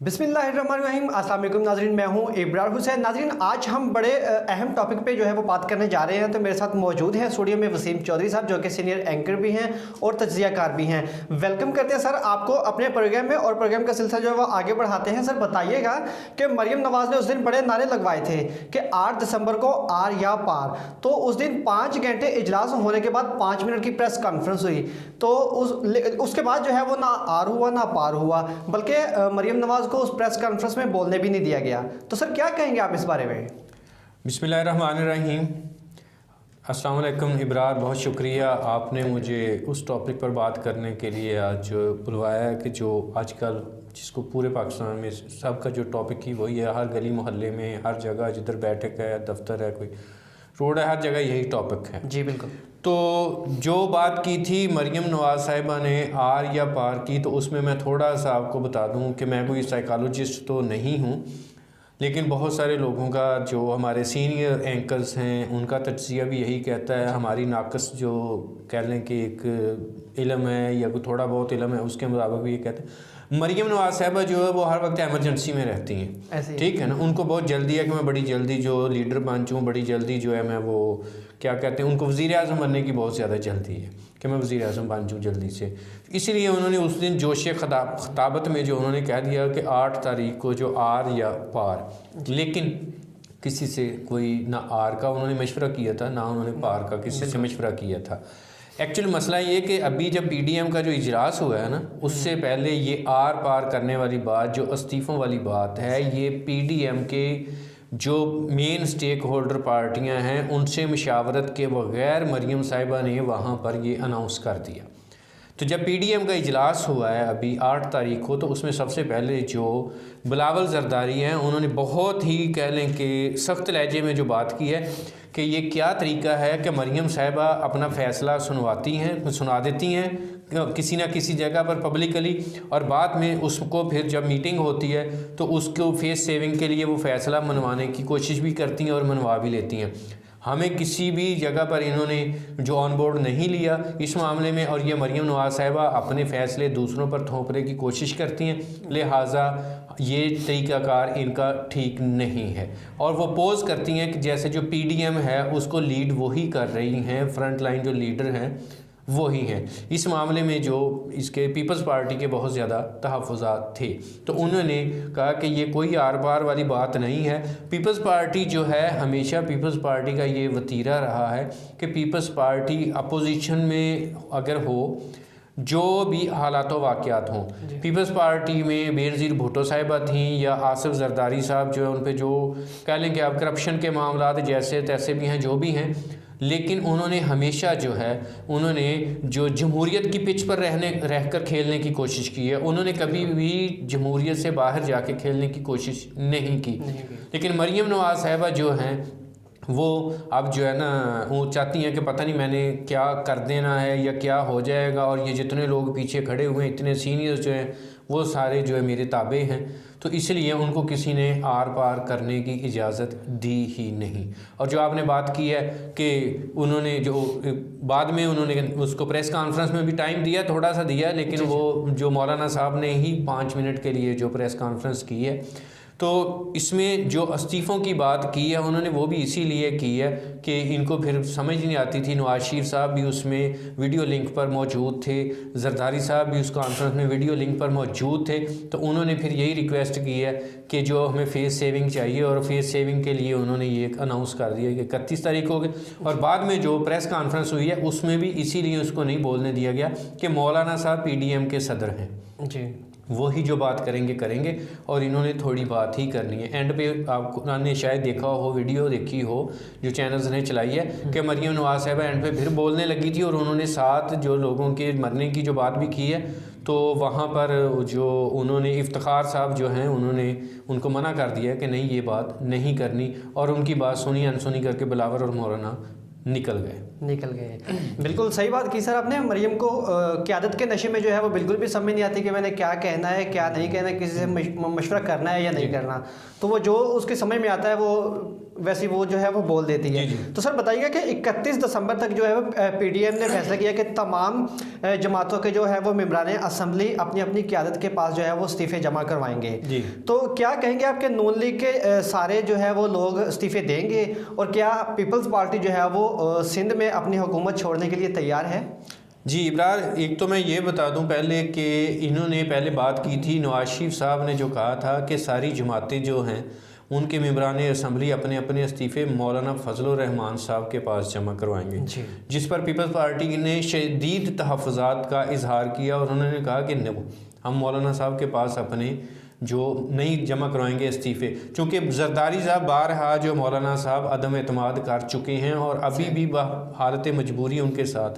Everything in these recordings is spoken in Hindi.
बिस्मिल्लाहिर्रहमानिर्रहीम। अस्सलाम वालेकुम नाज़रीन, मैं हूं इब्रार हुसैन। नाज़रीन, आज हम बड़े अहम टॉपिक पे जो है वो बात करने जा रहे हैं। तो मेरे साथ मौजूद हैं स्टूडियो में वसीम चौधरी साहब, जो कि सीनियर एंकर भी हैं और तज्ज़ियाकार भी हैं। वेलकम करते हैं सर आपको अपने प्रोग्राम में, और प्रोग्राम का सिलसिला जो है वो आगे बढ़ाते हैं। सर बताइएगा कि मरियम नवाज़ ने उस दिन बड़े नारे लगवाए थे कि 8 दिसंबर को आर या पार। तो उस दिन 5 घंटे इजलास होने के बाद 5 मिनट की प्रेस कॉन्फ्रेंस हुई। तो उसके बाद जो है वो ना आर हुआ ना पार हुआ, बल्कि मरियम नवाज़ को उस प्रेस कॉन्फ्रेंस में बोलने भी नहीं दिया गया। तो सर क्या कहेंगे आप इस बारे में? बिस्मिल्लाहिर्रहमानिर्रहीम। अस्सलाम वालेकुम इब्रार, बहुत शुक्रिया आपने मुझे उस टॉपिक पर बात करने के लिए आज बुलवाया है कि जो आजकल जिसको पूरे पाकिस्तान में सबका जो टॉपिक ही वही है। हर गली मोहल्ले में, हर जगह जिधर बैठक है, दफ्तर है, कोई रोड है, हर जगह यही टॉपिक है। जी बिल्कुल। तो जो बात की थी मरियम नवाज़ साहिबा ने आर या पार की, तो उसमें मैं थोड़ा सा आपको बता दूं कि मैं कोई साइकोलॉजिस्ट तो नहीं हूं, लेकिन बहुत सारे लोगों का, जो हमारे सीनियर एंकर्स हैं, उनका तज्ज़िया भी यही कहता है। हमारी नाकस जो कह लें कि एक इल्म है या कोई थोड़ा बहुत इल्म है, उसके मुताबिक भी ये कहते हैं मरियम नवाज़ साहिबा जो है वो हर वक्त एमरजेंसी में रहती हैं। ठीक है ना, उनको बहुत जल्दी है कि मैं बड़ी जल्दी जो लीडर बन जाऊँ, बड़ी जल्दी जो है मैं वो क्या कहते हैं, उनको वज़ीर आज़म बनने की बहुत ज़्यादा जल्दी है कि मैं वज़ीर आज़म बन जाऊँ जल्दी से। इसीलिए उन्होंने उस दिन जोश खताबत में जो उन्होंने कह दिया कि 8 तारीख को जो आर या पार, लेकिन किसी से कोई ना आर का उन्होंने मशवरा किया था, ना उन्होंने पार का किसी से मशवरा किया था। एक्चुअल मसला ये कि अभी जब पीडीएम का जो इजलास हुआ है ना, उससे पहले ये आर पार करने वाली बात, जो इस्तीफ़ों वाली बात है, ये पीडीएम के जो मेन स्टेक होल्डर पार्टियां हैं उनसे मशावरत के बगैर मरियम साहिबा ने वहाँ पर ये अनाउंस कर दिया। तो जब पीडीएम का इजलास हुआ है अभी 8 तारीख को, तो उसमें सबसे पहले जो बिलावल जरदारी हैं उन्होंने बहुत ही कह लें कि सख्त लहजे में जो बात की है कि ये क्या तरीका है कि मरियम साहिबा अपना फ़ैसला सुना देती हैं किसी ना किसी जगह पर पब्लिकली, और बाद में उसको फिर जब मीटिंग होती है तो उसको फेस सेविंग के लिए वो फ़ैसला मनवाने की कोशिश भी करती हैं और मनवा भी लेती हैं। हमें किसी भी जगह पर इन्होंने जो ऑन बोर्ड नहीं लिया इस मामले में, और ये मरियम नवाज़ साहिबा अपने फ़ैसले दूसरों पर थोपने की कोशिश करती हैं, लिहाजा ये तरीक़ाकार इनका ठीक नहीं है। और वो पोज करती हैं कि जैसे जो पीडीएम है उसको लीड वही कर रही हैं, फ्रंट लाइन जो लीडर हैं वही हैं। इस मामले में जो इसके पीपल्स पार्टी के बहुत ज़्यादा तहफ़्फ़ुज़ात थे, तो उन्होंने कहा कि ये कोई आर पार वाली बात नहीं है। पीपल्स पार्टी जो है, हमेशा पीपल्स पार्टी का ये वतीरा रहा है कि पीपल्स पार्टी अपोजिशन में अगर हो, जो भी हालात व वाक़यात हों, पीपल्स पार्टी में बेनज़ीर भुट्टो साहिबा थी या आसिफ जरदारी साहब जो है, उन पे जो कह लें कि अब करप्शन के मामला जैसे तैसे भी हैं, जो भी हैं, लेकिन उन्होंने हमेशा जो है उन्होंने जो जमहूरियत की पिच पर रहकर खेलने की कोशिश की है। उन्होंने कभी भी जमहूरियत से बाहर जाके खेलने की कोशिश नहीं की। लेकिन मरियम नवाज़ साहिबा जो हैं वो अब जो है ना, वो चाहती हैं कि पता नहीं मैंने क्या कर देना है या क्या हो जाएगा, और ये जितने लोग पीछे खड़े हुए हैं, इतने सीनियर्स जो हैं, वो सारे जो है मेरे ताबे हैं। तो इसलिए उनको किसी ने आर पार करने की इजाज़त दी ही नहीं। और जो आपने बात की है कि उन्होंने जो बाद में उन्होंने उसको प्रेस कॉन्फ्रेंस में भी टाइम दिया, थोड़ा सा दिया, लेकिन वो जो मौलाना साहब ने ही 5 मिनट के लिए जो प्रेस कॉन्फ्रेंस की है, तो इसमें जो इस्तीफ़ों की बात की है उन्होंने वो भी इसीलिए की है कि इनको फिर समझ नहीं आती थी। नवाज शरीफ साहब भी उसमें वीडियो लिंक पर मौजूद थे, जरदारी साहब भी उस कॉन्फ्रेंस में वीडियो लिंक पर मौजूद थे, तो उन्होंने फिर यही रिक्वेस्ट की है कि जो हमें फेस सेविंग चाहिए, और फेस सेविंग के लिए उन्होंने ये अनाउंस कर दिया कि 31 तारीख हो गई। और बाद में जो प्रेस कॉन्फ्रेंस हुई है उसमें भी इसीलिए उसको नहीं बोलने दिया गया कि मौलाना साहब पीडीएम के सदर हैं जी, वही जो बात करेंगे, और इन्होंने थोड़ी बात ही करनी है। एंड पे आपने शायद देखा हो, वीडियो देखी हो जो चैनल्स ने चलाई है, कि मरियम नवाज़ साहिबा एंड पे फिर बोलने लगी थी, और उन्होंने साथ जो लोगों के मरने की जो बात भी की है, तो वहाँ पर जो उन्होंने इफ्तिखार साहब जो हैं उन्होंने उनको मना कर दिया कि नहीं ये बात नहीं करनी, और उनकी बात सुनी अनसुनी करके बिलावल और मौलाना निकल गए। निकल गए। बिल्कुल सही बात की सर आपने। मरियम को क़यादत के नशे में जो है वो बिल्कुल भी समझ नहीं आती कि मैंने क्या कहना है क्या नहीं कहना है, किसी से मशवरा करना है या नहीं करना, तो वो जो उसके समझ में आता है वो वैसे वो जो है वो बोल देती है। तो सर बताइएगा कि 31 दिसंबर तक जो है वो पीडीएम ने फैसला किया कि तमाम जमातों के जो है वो मेंबरान असम्बली अपनी अपनी क़यादत के पास जो है वो इस्तीफ़े जमा करवाएंगे। तो क्या कहेंगे आपके नून लीग के सारे जो है वो लोग इस्तीफ़े देंगे, और क्या पीपल्स पार्टी जो है वो सिंध में अपनी हुकूमत छोड़ने के लिए तैयार है? जी इब्रार, एक तो मैं ये बता दूं पहले कि इन्होंने पहले बात की थी, नवाज शरीफ साहब ने जो कहा था कि सारी जमातें जो हैं उनके मेंबरान असम्बली अपने अपने इस्तीफ़े मौलाना फजलुर रहमान साहब के पास जमा करवाएंगे, जिस पर पीपल्स पार्टी ने शदीद तहफ़्फ़ुज़ात का इजहार किया और उन्होंने कहा कि हम मौलाना साहब के पास अपने जो नहीं जमा करवाएंगे इस्तीफ़े, चूँकि जरदारी साहब बारहा जो मौलाना साहब अदम एतमाद कर चुके हैं और अभी भी हालत मजबूरी उनके साथ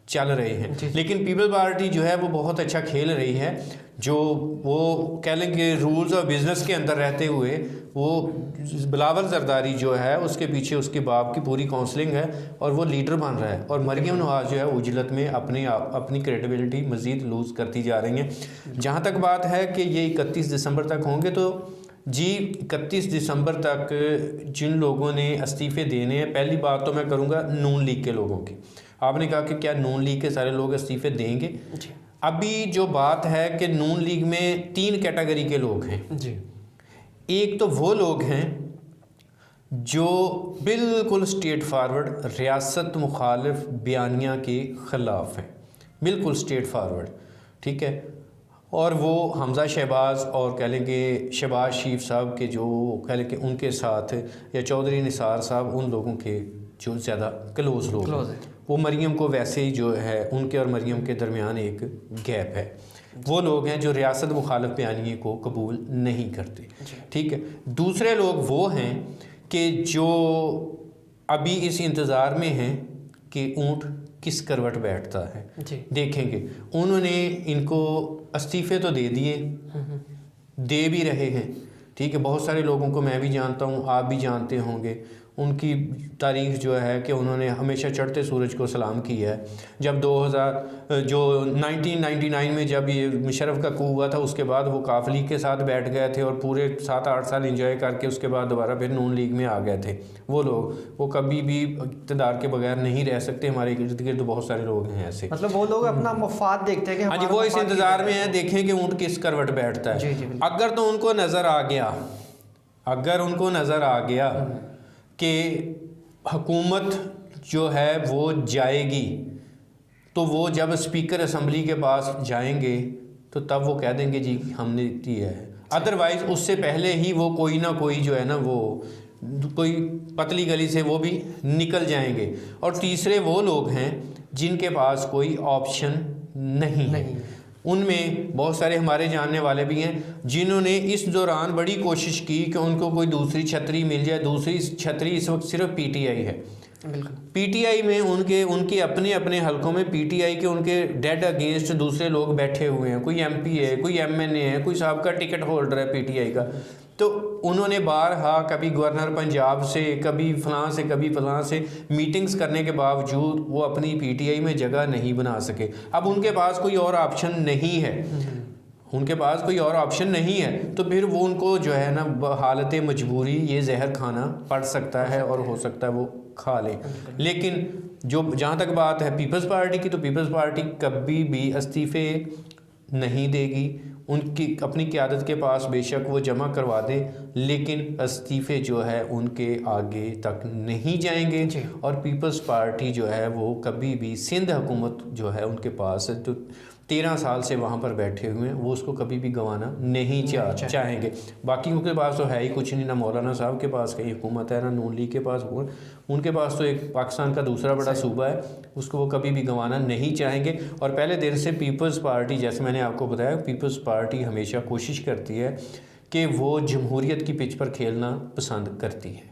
चल रहे हैं। लेकिन पीपल पार्टी जो है वो बहुत अच्छा खेल रही है, जो वो कह लें कि रूल्स और बिज़नेस के अंदर रहते हुए वो बिलावल जरदारी जो है उसके पीछे उसके बाप की पूरी काउंसलिंग है और वो लीडर बन रहा है, और मरियम नवाज जो है उजलत में अपनी क्रेडिबिलिटी मज़ीद लूज़ करती जा रही हैं। जहाँ तक बात है कि ये 31 दिसंबर तक होंगे, तो जी 31 दिसंबर तक जिन लोगों ने इस्तीफ़े देने हैं, पहली बात तो मैं करूँगा नून लीग के लोगों की। आपने कहा कि क्या नून लीग के सारे लोग इस्तीफ़े देंगे? अभी जो बात है कि नून लीग में 3 कैटेगरी के लोग हैं जी। एक तो वो लोग हैं जो बिल्कुल स्ट्रेट फारवर्ड रियासत मुखालिफ बयानिया के ख़िलाफ़ हैं, बिल्कुल स्ट्रेट फारवर्ड, ठीक है। और वो हमज़ा शहबाज और कह लें कि शहबाज शरीफ साहब के जो कह लें कि उनके साथ, या चौधरी निसार साहब, उन लोगों के जो ज़्यादा क्लोज़ लोग हैं, वो मरियम को वैसे ही जो है उनके और मरियम के दरमियान एक गैप है। वो लोग हैं जो रियासत मुखालिफ बयानिए को कबूल नहीं करते, ठीक है। दूसरे लोग वो हैं कि जो अभी इस इंतज़ार में हैं कि ऊँट किस करवट बैठता है, देखेंगे। उन्होंने इनको इस्तीफ़े तो दे दिए, दे भी रहे हैं, ठीक है। बहुत सारे लोगों को मैं भी जानता हूँ, आप भी जानते होंगे। उनकी तारीख़ जो है कि उन्होंने हमेशा चढ़ते सूरज को सलाम किया है। जब 1999 में जब ये मुशर्रफ का कू हुआ था, उसके बाद वो काफ लीग के साथ बैठ गए थे और पूरे 7-8 साल एंजॉय करके उसके बाद दोबारा फिर नून लीग में आ गए थे। वो लोग वो कभी भी इक़्तिदार के बगैर नहीं रह सकते। हमारे इर्द गिर्द बहुत सारे लोग हैं ऐसे, मतलब वो लोग अपना मुफाद देखते हैं कि हाँ जी, वो इस इंतज़ार में है देखें कि ऊँट किस करवट बैठता है। अगर तो उनको नज़र आ गया, अगर उनको नज़र आ गया कि हुकूमत जो है वो जाएगी, तो वो जब स्पीकर असम्बली के पास जाएंगे तो तब वो कह देंगे जी हमने दिया है। अदरवाइज़ उससे पहले ही वो कोई ना कोई जो है ना वो कोई पतली गली से वो भी निकल जाएंगे। और तीसरे वो लोग हैं जिनके पास कोई ऑप्शन नहीं है। उनमें बहुत सारे हमारे जानने वाले भी हैं जिन्होंने इस दौरान बड़ी कोशिश की कि उनको कोई दूसरी छतरी मिल जाए। दूसरी छतरी इस वक्त सिर्फ पीटीआई है। पीटीआई में उनके अपने अपने हलकों में पीटीआई के उनके डेड अगेंस्ट दूसरे लोग बैठे हुए हैं। कोई एमपी है, कोई एमएनए है, कोई साहब का टिकट होल्डर है पीटीआई का। तो उन्होंने बारहा कभी गवर्नर पंजाब से, कभी फलां से, कभी फलां से मीटिंग्स करने के बावजूद वो अपनी पीटीआई में जगह नहीं बना सके। अब उनके पास कोई और ऑप्शन नहीं है, उनके पास कोई और ऑप्शन नहीं है, तो फिर वो उनको जो है ना हालत मजबूरी ये जहर खाना पड़ सकता है और हो सकता है वो खा लें। लेकिन जो जहाँ तक बात है पीपल्स पार्टी की, तो पीपल्स पार्टी कभी भी इस्तीफ़े नहीं देगी। उनकी अपनी क़यादत के पास बेशक वो जमा करवा दें, लेकिन इस्तीफ़े जो है उनके आगे तक नहीं जाएंगे। और पीपल्स पार्टी जो है वो कभी भी सिंध हुकूमत जो है उनके पास जो 13 साल से वहाँ पर बैठे हुए हैं वो उसको कभी भी गंवाना नहीं चाहेंगे। बाकी उनके पास तो है ही कुछ नहीं, ना मौलाना साहब के पास कहीं हुकूमत है, ना नून लीग के पास। उनके पास तो एक पाकिस्तान का दूसरा बड़ा सूबा है, उसको वो कभी भी गंवाना नहीं चाहेंगे। और पहले दिन से पीपल्स पार्टी, जैसे मैंने आपको बताया, पीपल्स पार्टी हमेशा कोशिश करती है कि वो जमहूरियत की पिच पर खेलना पसंद करती है।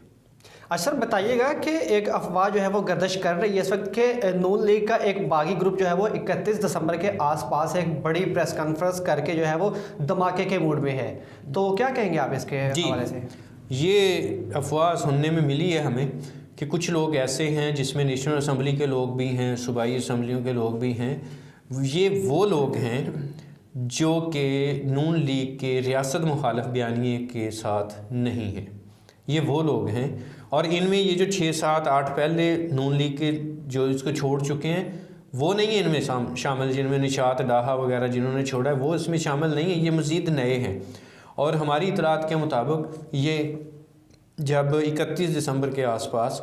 अच्छा बताइएगा कि एक अफवाह जो है वो गर्दिश कर रही है इस वक्त के नून लीग का एक बागी ग्रुप जो है वो 31 दिसंबर के आसपास एक बड़ी प्रेस कॉन्फ्रेंस करके जो है वो धमाके के मूड में है। तो क्या कहेंगे आप इसके हवाले से? ये अफवाह सुनने में मिली है हमें कि कुछ लोग ऐसे हैं जिसमें नेशनल असम्बली के लोग भी हैं, सूबाई असम्बलियों के लोग भी हैं। ये वो लोग हैं जो कि नून लीग के रियासत मुखालफ बयानिए के साथ नहीं हैं। ये वो लोग हैं, और इनमें ये जो 6, 7, 8 पहले नून लीग के जो इसको छोड़ चुके हैं वो नहीं है इनमें शामिल, जिनमें निशात डाहा वगैरह जिन्होंने छोड़ा है वो इसमें शामिल नहीं है, ये मज़ीद नए हैं। और हमारी इतलात के मुताबिक ये जब 31 दिसंबर के आसपास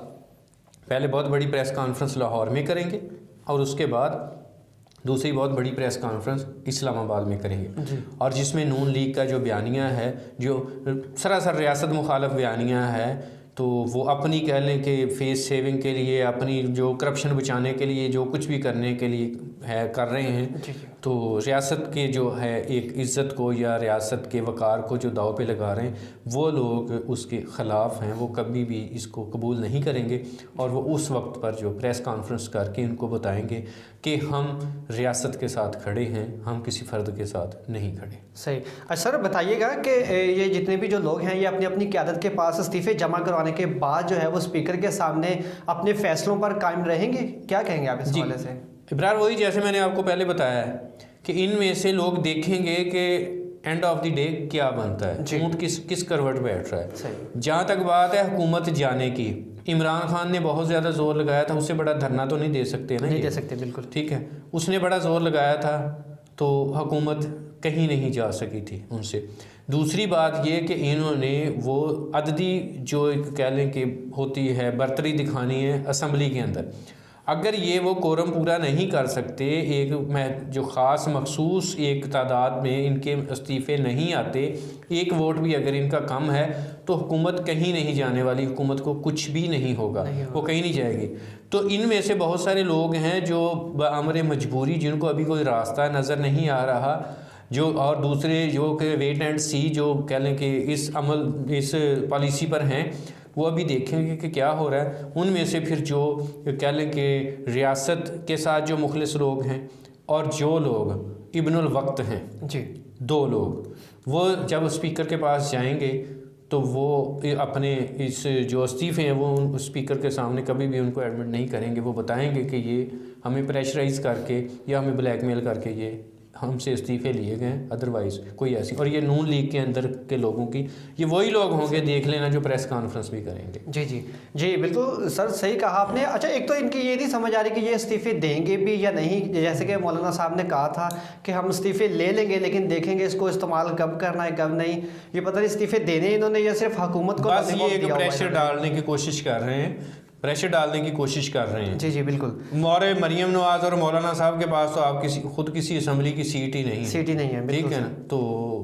पहले बहुत बड़ी प्रेस कॉन्फ्रेंस लाहौर में करेंगे और उसके बाद दूसरी बहुत बड़ी प्रेस कॉन्फ्रेंस इस्लामाबाद में करेंगे, और जिसमें नून लीग का जो बयानिया है, जो सरासर रियासत मुखालफ बयानिया है, तो वो अपनी कह लें कि फेस सेविंग के लिए, अपनी जो करप्शन बचाने के लिए जो कुछ भी करने के लिए है कर रहे हैं, तो रियासत के जो है एक इज़्ज़त को या रियासत के वक़ार को जो दाव पे लगा रहे हैं, वो लोग उसके ख़िलाफ़ हैं। वो कभी भी इसको कबूल नहीं करेंगे, और वो उस वक्त पर जो प्रेस कॉन्फ्रेंस करके उनको बताएंगे कि हम रियासत के साथ खड़े हैं, हम किसी फ़र्द के साथ नहीं खड़े। सही। अच्छा सर, बताइएगा कि ये जितने भी जो लोग हैं ये अपनी अपनी क़यादत के पास इस्तीफ़े जमा करवाने के बाद जो है वो स्पीकर के सामने अपने फ़ैसलों पर कायम रहेंगे, क्या कहेंगे आप इस हवाले से? इब्रार, वही जैसे मैंने आपको पहले बताया है कि इनमें से लोग देखेंगे कि एंड ऑफ द डे क्या बनता है, ऊँट किस करवट बैठ रहा है। जहाँ तक बात है हुकूमत जाने की, इमरान खान ने बहुत ज़्यादा ज़ोर लगाया था, उससे बड़ा धरना तो नहीं दे सकते ना, नहीं दे सकते, बिल्कुल ठीक है। उसने बड़ा ज़ोर लगाया था तो हुकूमत कहीं नहीं जा सकी थी उनसे। दूसरी बात ये कि इन्होंने वो अददी जो एक कह लें कि होती है बर्तरी दिखानी है असम्बली के अंदर, अगर ये वो कोरम पूरा नहीं कर सकते, एक जो ख़ास मखसूस एक तादाद में इनके इस्तीफ़े नहीं आते, एक वोट भी अगर इनका कम है, तो हुकूमत कहीं नहीं जाने वाली, हुकूमत को कुछ भी नहीं होगा, वो कहीं नहीं जाएगी। तो इनमें से बहुत सारे लोग हैं जो बअमर मजबूरी, जिनको अभी कोई रास्ता नज़र नहीं आ रहा, जो और दूसरे जो कि वेट एंड सी जो कह लें कि इस पॉलिसी पर हैं, वो अभी देखेंगे कि क्या हो रहा है। उनमें से फिर जो कह लें कि रियासत के साथ जो मुखलिस लोग हैं और जो लोग इब्नुल वक्त हैं जी, 2 लोग, वो जब स्पीकर के पास जाएंगे तो वो अपने इस जो इस्तीफ़े हैं वो स्पीकर के सामने कभी भी उनको एडमिट नहीं करेंगे। वो बताएंगे कि ये हमें प्रेशराइज़ करके या हमें ब्लैकमेल करके ये हमसे इस्तीफ़े लिए गए, अदरवाइज़ कोई ऐसी। और ये नून लीग के अंदर के लोगों की, ये वही लोग होंगे, देख लेना, जो प्रेस कॉन्फ्रेंस भी करेंगे। जी जी जी, बिल्कुल सर, सही कहा आपने। अच्छा, एक तो इनकी ये नहीं समझ आ रही कि ये इस्तीफ़े देंगे भी या नहीं। जैसे कि मौलाना साहब ने कहा था कि हम इस्तीफ़े ले लेंगे लेकिन देखेंगे इसको इस्तेमाल कब करना है कब नहीं। ये पता नहीं इस्तीफ़े देने इन्होंने या सिर्फ हुकूमत को बस ये एक प्रेशर डालने की कोशिश कर रहे हैं, प्रेशर डालने की कोशिश कर रहे हैं। जी जी, बिल्कुल। और मरियम नवाज और मौलाना साहब के पास तो आप खुद किसी असम्बली की सीट ही नहीं है, ठीक है ना। तो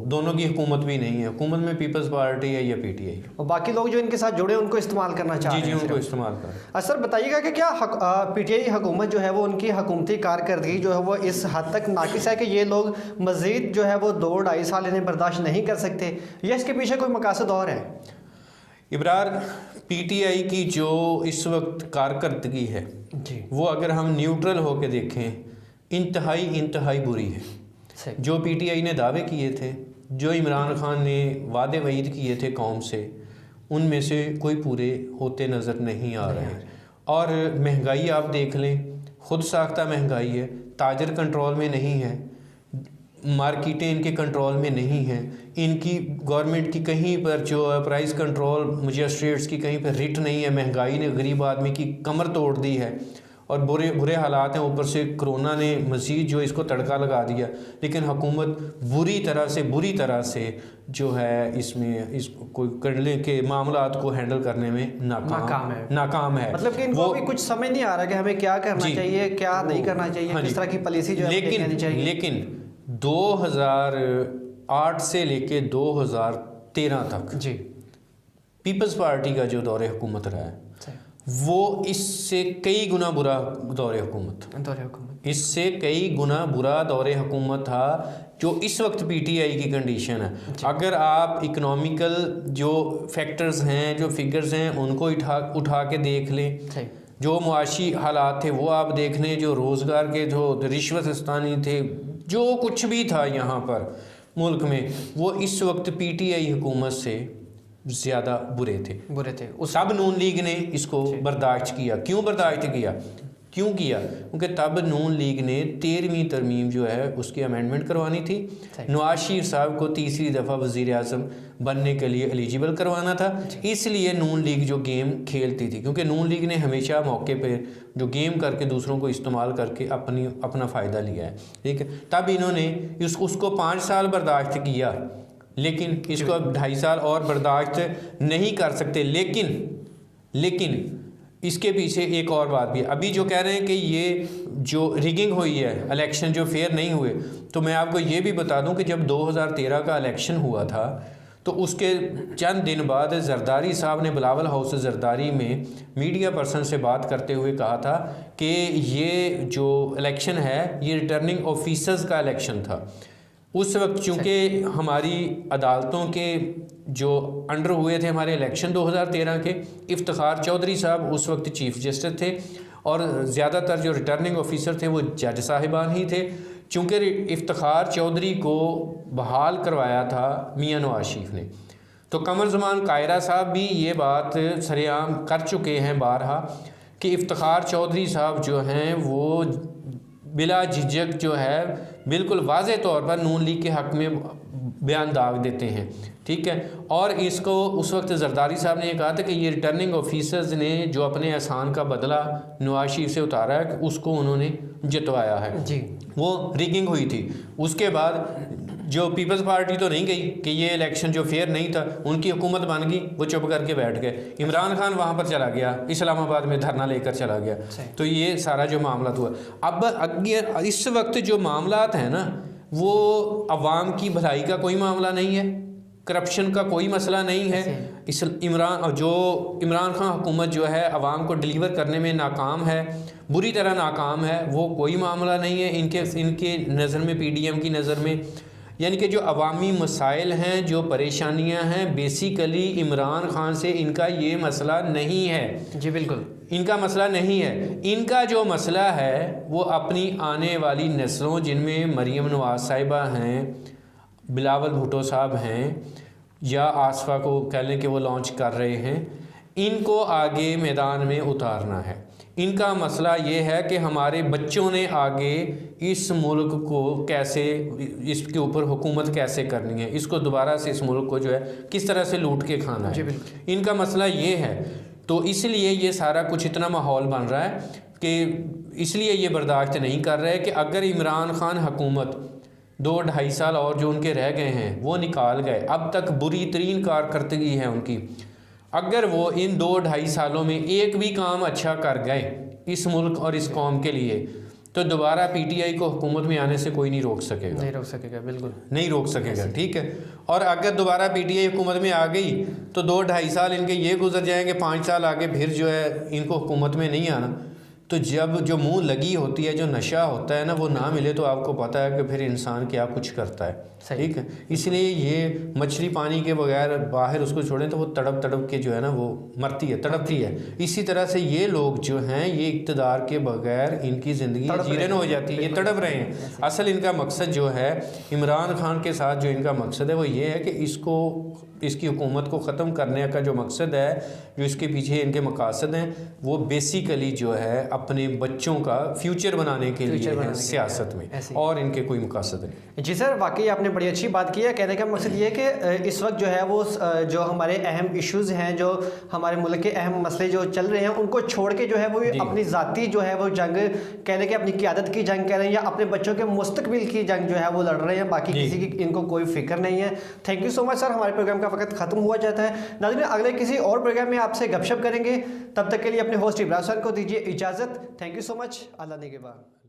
दोनों की हुकूमत भी नहीं है, हुकूमत में पीपल्स पार्टी है या PTI, और बाकी लोग जो इनके साथ जुड़े उनको इस्तेमाल करना चाह रहे हैं। जी, उनको इस्तेमाल कर। अच्छा सर, बताइएगा कि क्या PTI हुकूमत जो है वो उनकी हुकूमती कारकर्दगी जो है वो इस हद तक नाकिस है कि ये लोग मज़ीद जो है वो 2-2.5 साल इन्हें बर्दाश्त नहीं कर सकते, या इसके पीछे कोई मकासद और है? इब्रार, PTI की जो इस वक्त कारकर्दगी है जी, वो अगर हम न्यूट्रल होकर देखें इंतहाई बुरी है। जो PTI ने दावे किए थे, जो इमरान खान ने वादे वईद किए थे कौम से, उनमें से कोई पूरे होते नज़र नहीं आ रहे। और महंगाई आप देख लें, खुद साख्ता महंगाई है, ताजर कंट्रोल में नहीं है, मार्केटें इनके कंट्रोल में नहीं हैं, इनकी गवर्नमेंट की कहीं पर जो प्राइस कंट्रोल मजिस्ट्रेट्स की कहीं पर रिट नहीं है। महंगाई ने गरीब आदमी की कमर तोड़ दी है और बुरे हालात हैं। ऊपर से कोरोना ने मज़ीद जो इसको तड़का लगा दिया, लेकिन हुकूमत बुरी तरह से जो है इसमें इस कोई करने के मामलात को हैंडल करने में नाकाम है। मतलब कि इनको भी कुछ समझ नहीं आ रहा कि हमें क्या करना चाहिए, क्या नहीं करना चाहिए, किस तरह की पॉलिसी जो है। लेकिन 2008 से लेके 2013 तक जी, पीपल्स पार्टी का जो दौरे हुकूमत रहा है वो इससे कई गुना बुरा दौरे हुकूमत इससे कई गुना बुरा दौरे हुकूमत था जो इस वक्त PTI की कंडीशन है। अगर आप इकोनॉमिकल जो फैक्टर्स हैं, जो फिगर्स हैं, उनको उठा के देख लें, जो मुआशी हालात थे वो आप देख लें, जो रोज़गार के जो रिश्वतस्तानी थे, जो कुछ भी था यहाँ पर मुल्क में, वो इस वक्त PTI हुकूमत से ज़्यादा बुरे थे। उस तब नून लीग ने इसको बर्दाश्त किया। क्यों बर्दाश्त किया? क्यों किया? क्योंकि तब नून लीग ने 13वीं तरमीम जो है उसकी अमेंडमेंट करवानी थी। नवाज शरीफ साहब को तीसरी दफ़ा वज़ीर आज़म बनने के लिए एलिजिबल करवाना था। इसलिए नून लीग जो गेम खेलती थी, क्योंकि नून लीग ने हमेशा मौके पे जो गेम करके दूसरों को इस्तेमाल करके अपना फ़ायदा लिया है, ठीक है। तब इन्होंने उसको 5 साल बर्दाश्त किया, लेकिन इसको अब 2.5 साल और बर्दाश्त नहीं कर सकते। लेकिन इसके पीछे एक और बात भी है। अभी जो कह रहे हैं कि ये जो रिगिंग हुई है, इलेक्शन जो फेयर नहीं हुए, तो मैं आपको ये भी बता दूं कि जब 2013 का इलेक्शन हुआ था तो उसके चंद दिन बाद जरदारी साहब ने बिलावल हाउस जरदारी में मीडिया पर्सन से बात करते हुए कहा था कि ये जो इलेक्शन है ये रिटर्निंग ऑफिसर्स का इलेक्शन था। उस वक्त चूँकि हमारी अदालतों के जो अंडर हुए थे हमारे इलेक्शन 2013 के, इफ्तिखार चौधरी साहब उस वक्त चीफ जस्टिस थे और ज़्यादातर जो रिटर्निंग ऑफिसर थे वो जज साहिबान ही थे। चूँकि इफ्तिखार चौधरी को बहाल करवाया था मियां नवाज शरीफ ने, तो कमर ज़मान कायरा साहब भी ये बात सरेआम कर चुके हैं बारहा कि इफ्तिखार चौधरी साहब जो हैं वो बिला झिझक जो है बिल्कुल वाज़े तौर पर नून लीग के हक़ में बयान दाग देते हैं, ठीक है। और इसको उस वक्त जरदारी साहब ने ये कहा था कि ये रिटर्निंग ऑफिसर्स ने जो अपने एहसान का बदला नवाज शरीफ से उतारा है उसको उन्होंने जितवाया है जी। वो रिगिंग हुई थी। उसके बाद जो पीपल्स पार्टी तो नहीं गई कि ये इलेक्शन जो फेयर नहीं था, उनकी हुकूमत बन गई, वो चुप करके बैठ गए। इमरान खान वहाँ पर चला गया, इस्लामाबाद में धरना लेकर चला गया। तो ये सारा जो मामला हुआ, अब इस वक्त जो मामलात हैं ना वो अवाम की भलाई का कोई मामला नहीं है, करप्शन का कोई मसला नहीं है। इमरान खान हुकूमत जो है अवाम को डिलीवर करने में नाकाम है, बुरी तरह नाकाम है, वो कोई मामला नहीं है इनके नज़र में, पीडीएम की नज़र में। यानी कि जो अवामी मसाइल हैं, जो परेशानियां हैं, बेसिकली इमरान खान से इनका ये मसला नहीं है। जी बिल्कुल, इनका मसला नहीं है। इनका जो मसला है वो अपनी आने वाली नस्लों, जिनमें मरीम नवाज साहिबा हैं, बिलावल भुट्टो साहब हैं, या आसफा को कह लें कि वो लॉन्च कर रहे हैं, इनको आगे मैदान में उतारना है। इनका मसला ये है कि हमारे बच्चों ने आगे इस मुल्क को कैसे, इसके ऊपर हुकूमत कैसे करनी है, इसको दोबारा से इस मुल्क को जो है किस तरह से लूट के खाना है, इनका मसला ये है। तो इसलिए ये सारा कुछ इतना माहौल बन रहा है कि इसलिए ये बर्दाश्त नहीं कर रहे कि अगर इमरान खान हुकूमत 2-2.5 साल और जो उनके रह गए हैं वो निकाल गए, अब तक बुरी तरीन कारकर्दगी है उनकी, अगर वो इन 2-2.5 सालों में एक भी काम अच्छा कर गए इस मुल्क और इस कौम के लिए, तो दोबारा पीटीआई को हुकूमत में आने से कोई नहीं रोक सकेगा, बिल्कुल नहीं रोक सकेगा, ठीक है। और अगर दोबारा पीटीआई हुकूमत में आ गई तो 2-2.5 साल इनके ये गुजर जाएंगे, 5 साल आगे फिर जो है इनको हुकूमत में नहीं आना। तो जब जो मुंह लगी होती है, जो नशा होता है ना, वो ना मिले तो आपको पता है कि फिर इंसान क्या कुछ करता है, ठीक है। इसलिए ये मछली पानी के बगैर बाहर उसको छोड़ें तो वो तड़प तड़प के जो है ना वो मरती है, तड़पती है। इसी तरह से ये लोग जो हैं ये इक़्तिदार के बगैर इनकी ज़िंदगी जीरन हो जाती है, ये तड़प रहे हैं। असल इनका मकसद जो है, इमरान खान के साथ जो इनका मकसद है वो ये है कि इसकी हुकूमत को ख़त्म करने का जो मकसद है, जो इसके पीछे इनके मकासद हैं, वो बेसिकली जो है अपने बच्चों का फ्यूचर बनाने के लिए है सियासत में, और इनके कोई मकासद नहीं। जी सर, वाकई आपने बड़ी अच्छी बात की है। कहने का मकसद ये है कि इस वक्त जो है वो जो हमारे अहम इश्यूज़ हैं, जो हमारे मुल्क के अहम मसले जो चल रहे हैं, उनको छोड़ के जो है वो अपनी ज़ाती जो है वो जंग कह लें कि अपनी क़ियादत की जंग कह रहे हैं, या अपने बच्चों के मुस्तकबिल की जंग जो है वो लड़ रहे हैं। बाकी किसी की इनको कोई फिक्र नहीं है। Thank you so much sir, हमारे प्रोग्राम का वक्त ख़त्म हुआ जाता है। नाज़रीन, अगले किसी और प्रोग्राम में आपसे गपशप करेंगे, तब तक के लिए अपने होस्ट इब्राहिम को दीजिए इजाज़त। Thank you so much. Allah निगहबान।